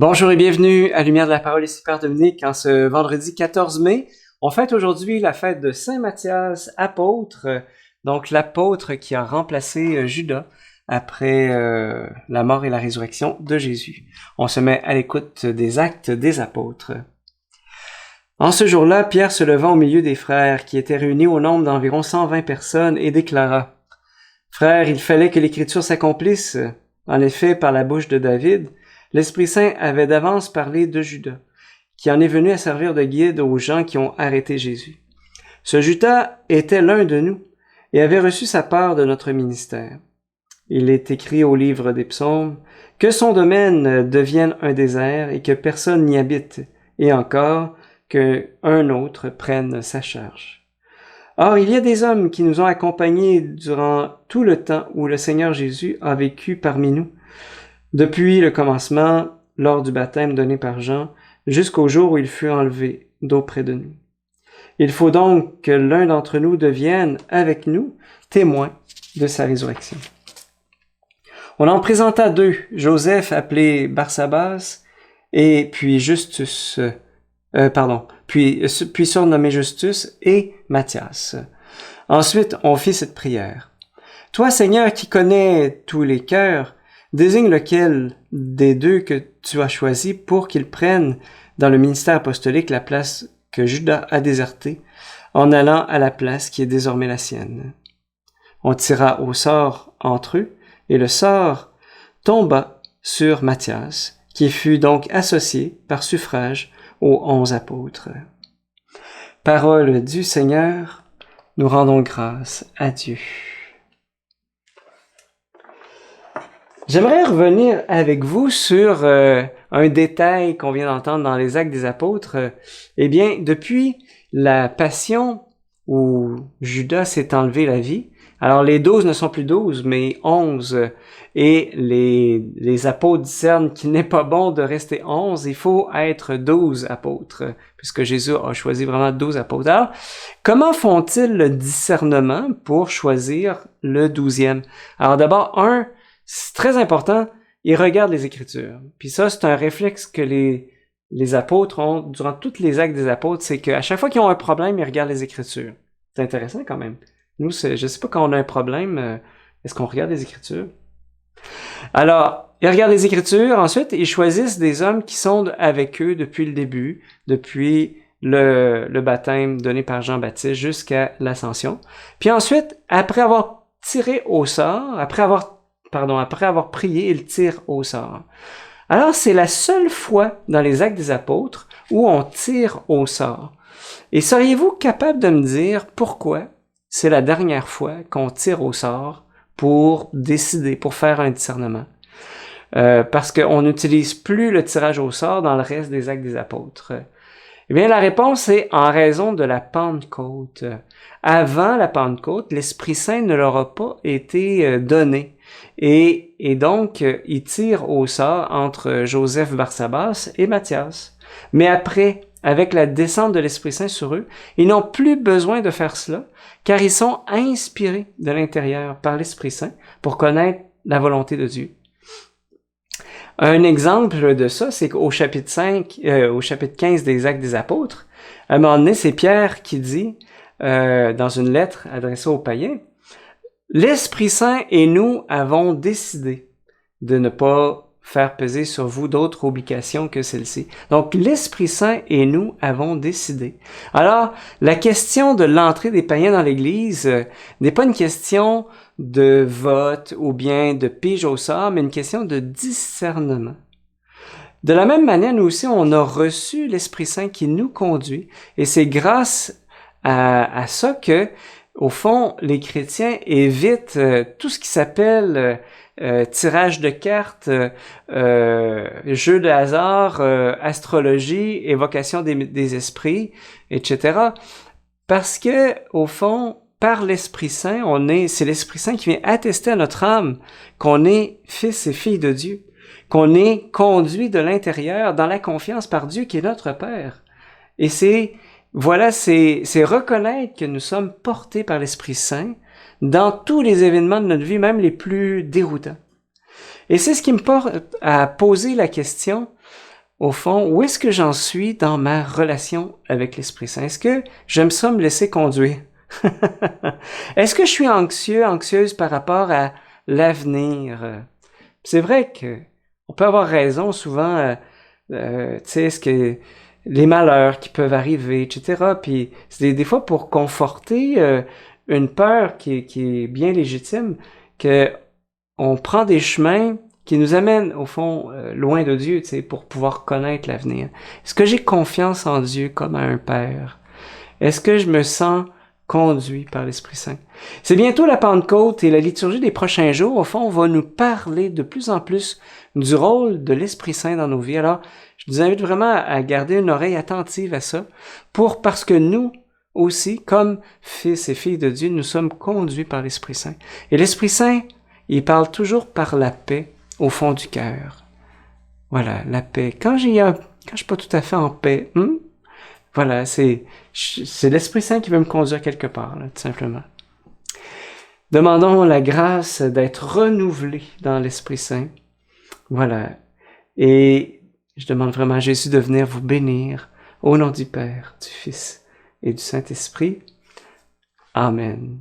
Bonjour et bienvenue à Lumière de la Parole, ici Père Dominique. En ce vendredi 14 mai, on fête aujourd'hui la fête de Saint Matthias, apôtre, donc l'apôtre qui a remplacé Judas après la mort et la résurrection de Jésus. On se met à l'écoute des actes des apôtres. En ce jour-là, Pierre se leva au milieu des frères, qui étaient réunis au nombre d'environ 120 personnes, et déclara: « Frères, il fallait que l'Écriture s'accomplisse. En effet, par la bouche de David, l'Esprit Saint avait d'avance parlé de Judas, qui en est venu à servir de guide aux gens qui ont arrêté Jésus. Ce Judas était l'un de nous, et avait reçu sa part de notre ministère. Il est écrit au livre des psaumes que son domaine devienne un désert et que personne n'y habite, et encore qu'un autre prenne sa charge. Or, il y a des hommes qui nous ont accompagnés durant tout le temps où le Seigneur Jésus a vécu parmi nous, depuis le commencement, lors du baptême donné par Jean, jusqu'au jour où il fut enlevé d'auprès de nous. Il faut donc que l'un d'entre nous devienne, avec nous, témoin de sa résurrection. » On en présenta deux, Joseph appelé Barsabas, et puis puis surnommé Justus, et Matthias. Ensuite, on fit cette prière. « Toi, Seigneur, qui connais tous les cœurs, désigne lequel des deux que tu as choisi pour qu'il prenne dans le ministère apostolique la place que Judas a désertée, en allant à la place qui est désormais la sienne. » On tira au sort entre eux, et le sort tomba sur Matthias, qui fut donc associé par suffrage aux 11 apôtres. Parole du Seigneur, nous rendons grâce à Dieu. J'aimerais revenir avec vous sur un détail qu'on vient d'entendre dans les Actes des Apôtres. Eh bien, depuis la Passion où Judas s'est enlevé la vie, alors les 12 ne sont plus 12, mais 11, et les apôtres discernent qu'il n'est pas bon de rester 11, il faut être 12 apôtres, puisque Jésus a choisi vraiment 12 apôtres. Alors, comment font-ils le discernement pour choisir le 12e? Alors d'abord, c'est très important, ils regardent les Écritures. Puis ça, c'est un réflexe que les apôtres ont durant tous les actes des apôtres, c'est qu'à chaque fois qu'ils ont un problème, ils regardent les Écritures. C'est intéressant quand même. Nous, je sais pas quand on a un problème, est-ce qu'on regarde les Écritures? Alors, ils regardent les Écritures, ensuite, ils choisissent des hommes qui sont avec eux depuis le début, depuis le baptême donné par Jean-Baptiste jusqu'à l'Ascension. Puis ensuite, après avoir tiré au sort, après avoir prié, ils tirent au sort. Alors, c'est la seule fois dans les Actes des Apôtres où on tire au sort. Et seriez-vous capable de me dire pourquoi c'est la dernière fois qu'on tire au sort pour décider, pour faire un discernement? Parce qu'on n'utilise plus le tirage au sort dans le reste des Actes des Apôtres. Eh bien, la réponse est en raison de la Pentecôte. Avant la Pentecôte, l'Esprit Saint ne leur a pas été donné. Et donc, ils tirent au sort entre Joseph Barsabas et Matthias. Mais après, avec la descente de l'Esprit Saint sur eux, ils n'ont plus besoin de faire cela, car ils sont inspirés de l'intérieur par l'Esprit Saint pour connaître la volonté de Dieu. Un exemple de ça, c'est qu'au chapitre 15 des Actes des Apôtres, à un moment donné, c'est Pierre qui dit, dans une lettre adressée aux païens, « L'Esprit Saint et nous avons décidé de ne pas faire peser sur vous d'autres obligations que celle-ci. » Donc, l'Esprit Saint et nous avons décidé. Alors, la question de l'entrée des païens dans l'Église n'est pas une question de vote ou bien de pige au sort, mais une question de discernement. De la même manière, nous aussi, on a reçu l'Esprit Saint qui nous conduit, et c'est grâce à ça que, au fond, les chrétiens évitent tout ce qui s'appelle tirage de cartes, jeu de hasard, astrologie, évocation des esprits, etc. Parce que, au fond, par l'Esprit Saint, c'est l'Esprit Saint qui vient attester à notre âme qu'on est fils et filles de Dieu, qu'on est conduit de l'intérieur dans la confiance par Dieu qui est notre Père. Et c'est reconnaître que nous sommes portés par l'Esprit Saint dans tous les événements de notre vie, même les plus déroutants. Et c'est ce qui me porte à poser la question, au fond, où est-ce que j'en suis dans ma relation avec l'Esprit Saint? Est-ce que j'aime ça me laisser conduire? Est-ce que je suis anxieux, anxieuse par rapport à l'avenir? C'est vrai que on peut avoir raison souvent, tu sais, ce que les malheurs qui peuvent arriver, etc. Puis c'est des fois pour conforter une peur qui est bien légitime, que on prend des chemins qui nous amènent au fond loin de Dieu, tu sais, pour pouvoir connaître l'avenir. Est-ce que j'ai confiance en Dieu comme à un père? Est-ce que je me sens conduit par l'Esprit Saint? C'est bientôt la Pentecôte et la liturgie des prochains jours, au fond, va nous parler de plus en plus du rôle de l'Esprit Saint dans nos vies. Alors, je vous invite vraiment à garder une oreille attentive à ça, parce que nous aussi, comme fils et filles de Dieu, nous sommes conduits par l'Esprit Saint. Et l'Esprit Saint, il parle toujours par la paix au fond du cœur. Voilà, la paix. Quand je suis pas tout à fait en paix, voilà, c'est l'Esprit Saint qui veut me conduire quelque part, là, tout simplement. Demandons la grâce d'être renouvelés dans l'Esprit Saint. Voilà. Et je demande vraiment à Jésus de venir vous bénir au nom du Père, du Fils et du Saint-Esprit. Amen.